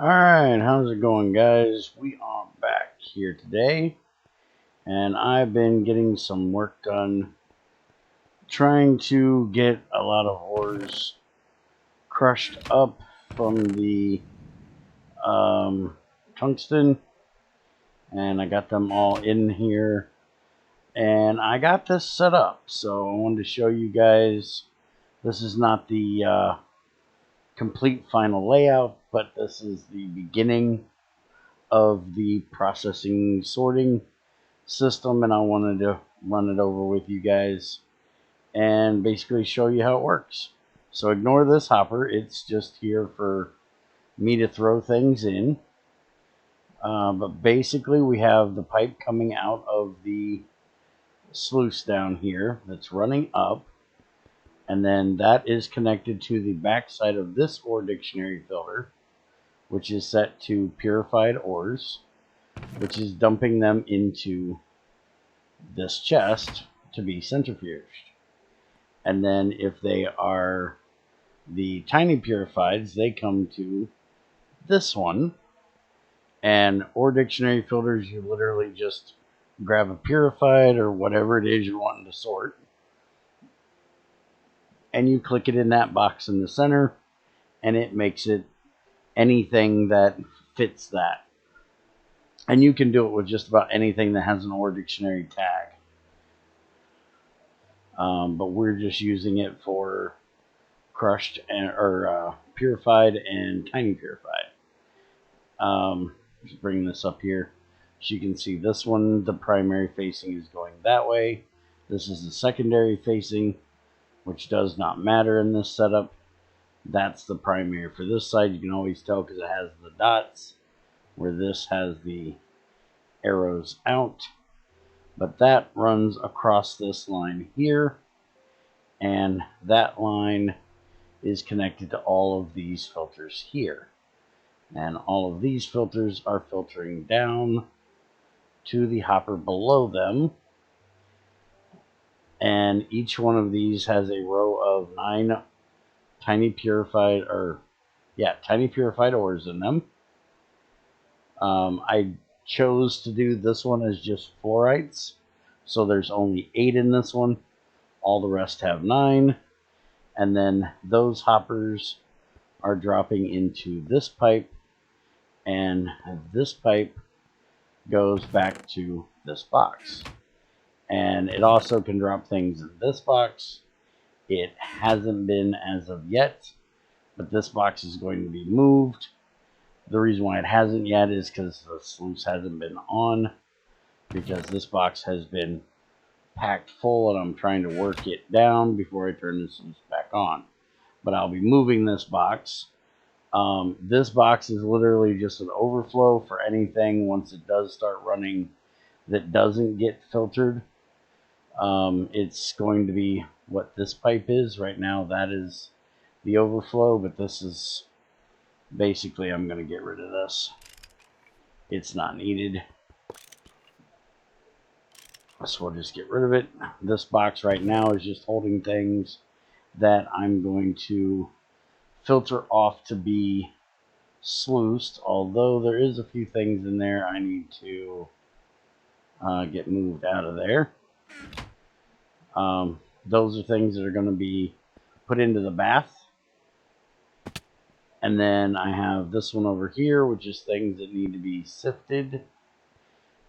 Alright, how's it going, guys? We are back here today, and I've been getting some work done trying to get a lot of ores crushed up from the tungsten, and I got them all in here, and I got this set up. So I wanted to show you guys. This is not the complete final layout, but this is the beginning of the processing sorting system, and I wanted to run it over with you guys and basically show you how it works. So ignore this hopper, it's just here for me to throw things in. But basically we have the pipe coming out of the sluice down here that's running up, and then that is connected to the back side of this ore dictionary filter, which is set to purified ores, which is dumping them into this chest to be centrifuged. And then if they are the tiny purifieds, they come to this one. And ore dictionary filters, you literally just grab a purified or whatever it is you're wanting to sort, and you click it in that box in the center, and it makes it anything that fits that. And you can do it with just about anything that has an ore dictionary tag. But we're just using it for crushed or purified and tiny purified. Just bring this up here. As you can see, this one, the primary facing is going that way. This is the secondary facing, which does not matter in this setup. That's the primary for this side. You can always tell because it has the dots, where this has the arrows out. But that runs across this line here, and that line is connected to all of these filters here. And all of these filters are filtering down to the hopper below them. And each one of these has a row of 9 tiny purified ores in them. I chose to do this one as just fluorites, so there's only 8 in this one. All the rest have 9. And then those hoppers are dropping into this pipe, and this pipe goes back to this box. And it also can drop things in this box. It hasn't been as of yet, but this box is going to be moved. The reason why it hasn't yet is because the sluice hasn't been on, because this box has been packed full, and I'm trying to work it down before I turn the sluice back on. But I'll be moving this box. This box is literally just an overflow for anything once it does start running that doesn't get filtered. It's going to be what this pipe is right now. That is the overflow, but this is basically, I'm going to get rid of this. It's not needed, so we'll just get rid of it. This box right now is just holding things that I'm going to filter off to be sluiced, although there is a few things in there I need to get moved out of there. Those are things that are going to be put into the bath. And then I have this one over here, which is things that need to be sifted.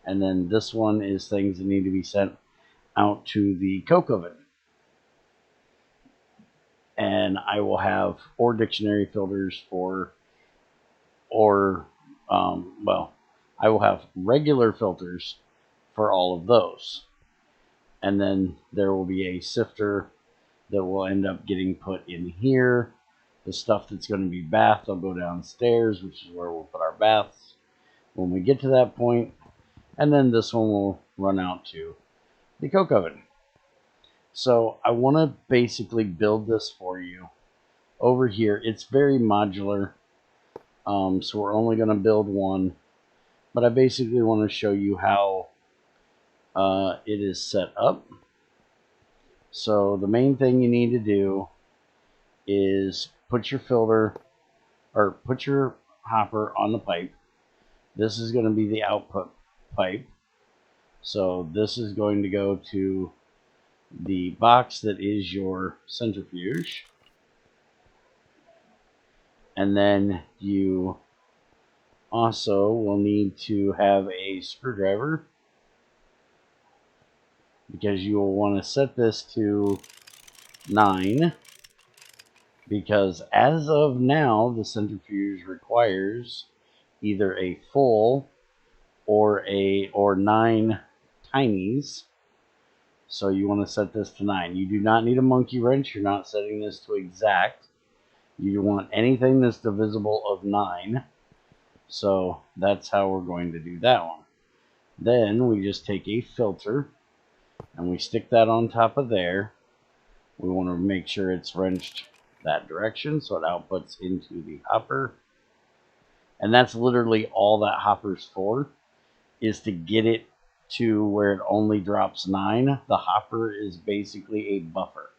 And then this one is things that need to be sent out to the coke oven. And I will have ore dictionary filters for, I will have regular filters for all of those. And then there will be a sifter that will end up getting put in here. The stuff that's going to be bathed will go downstairs, which is where we'll put our baths when we get to that point. And then this one will run out to the coke oven. So I want to basically build this for you over here. It's very modular, so we're only going to build one. But I basically want to show you how it is set up. So the main thing you need to do is put your filter, or put your hopper on the pipe. This is going to be the output pipe. So this is going to go to the box that is your centrifuge. And then you also will need to have a screwdriver, because you will want to set this to 9, because as of now the centrifuge requires either a full or 9 tinies. So you want to set this to 9. You do not need a monkey wrench. You're not setting this to exact. You want anything that's divisible of 9. So that's how we're going to do that one. Then we just take a filter and we stick that on top of there. We want to make sure it's wrenched that direction so it outputs into the hopper. And that's literally all that hopper's for, is to get it to where it only drops 9. The hopper is basically a buffer.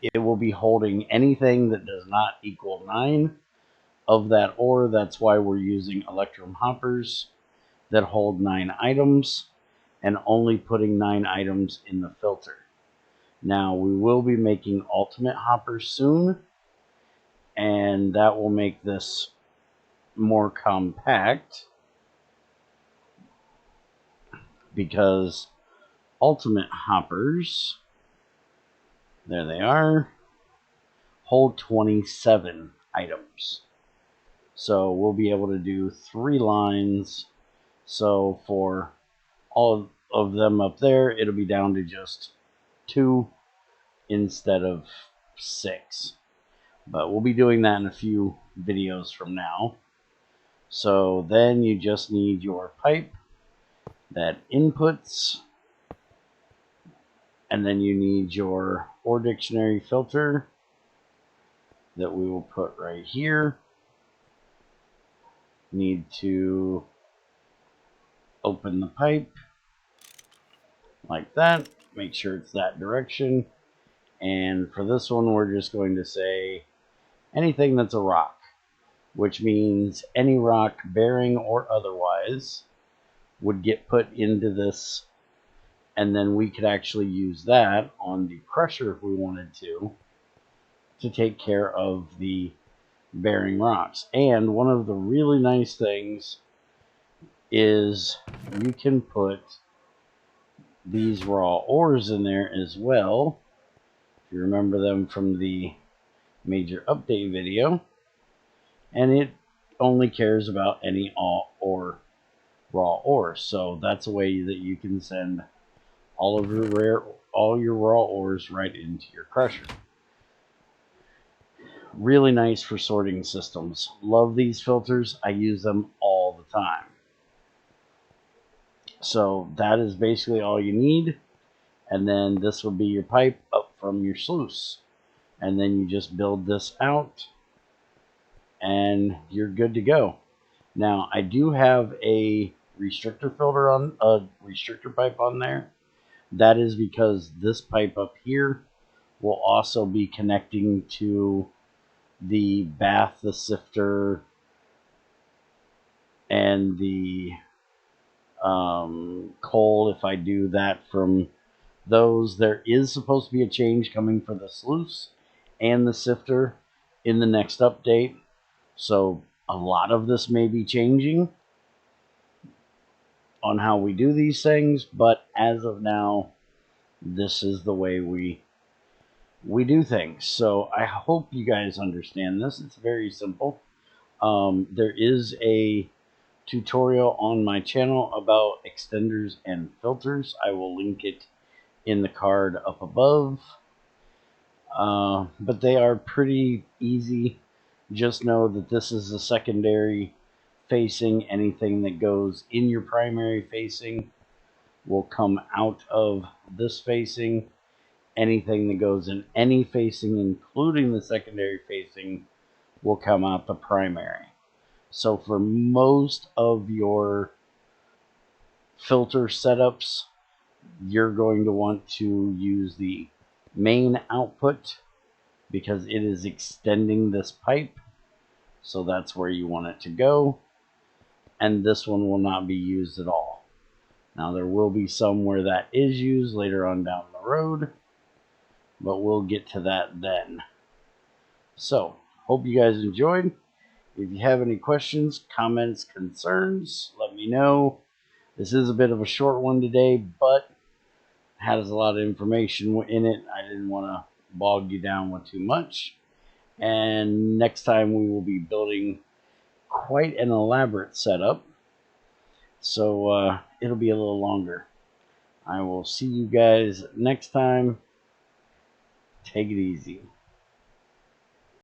It will be holding anything that does not equal 9 of that ore. That's why we're using electrum hoppers that hold 9 items and only putting 9 items in the filter. Now we will be making ultimate hoppers soon, and that will make this more compact, because ultimate hoppers, there they are, hold 27 items. So we'll be able to do 3 lines. So for all of them up there, it'll be down to just 2 instead of 6. But we'll be doing that in a few videos from now. So then you just need your pipe that inputs, and then you need your ore dictionary filter that we will put right here. Need to open the pipe like that, make sure it's that direction, and for this one we're just going to say anything that's a rock, which means any rock, bearing or otherwise, would get put into this, and then we could actually use that on the crusher if we wanted to take care of the bearing rocks. And one of the really nice things is you can put these raw ores in there as well. If you remember them from the major update video, and it only cares about any raw ores. So that's a way that you can send all of your raw ores right into your crusher. Really nice for sorting systems. Love these filters. I use them all the time. So that is basically all you need. And then this will be your pipe up from your sluice. And then you just build this out and you're good to go. Now I do have a restrictor pipe on there. That is because this pipe up here will also be connecting to the bath, the sifter, and the coal. If I do that from those, there is supposed to be a change coming for the sluice and the sifter in the next update. So a lot of this may be changing on how we do these things, but as of now, this is the way we do things. So I hope you guys understand this. It's very simple. There is a tutorial on my channel about extenders and filters. I will link it in the card up above. But they are pretty easy. Just know that this is a secondary facing. Anything that goes in your primary facing will come out of this facing. Anything that goes in any facing, including the secondary facing, will come out the primary. So for most of your filter setups, you're going to want to use the main output because it is extending this pipe. So that's where you want it to go. And this one will not be used at all. Now there will be some where that is used later on down the road, but we'll get to that then. So, hope you guys enjoyed. If you have any questions, comments, concerns, let me know. This is a bit of a short one today, but has a lot of information in it. I didn't want to bog you down with too much. And next time we will be building quite an elaborate setup. So it'll be a little longer. I will see you guys next time. Take it easy.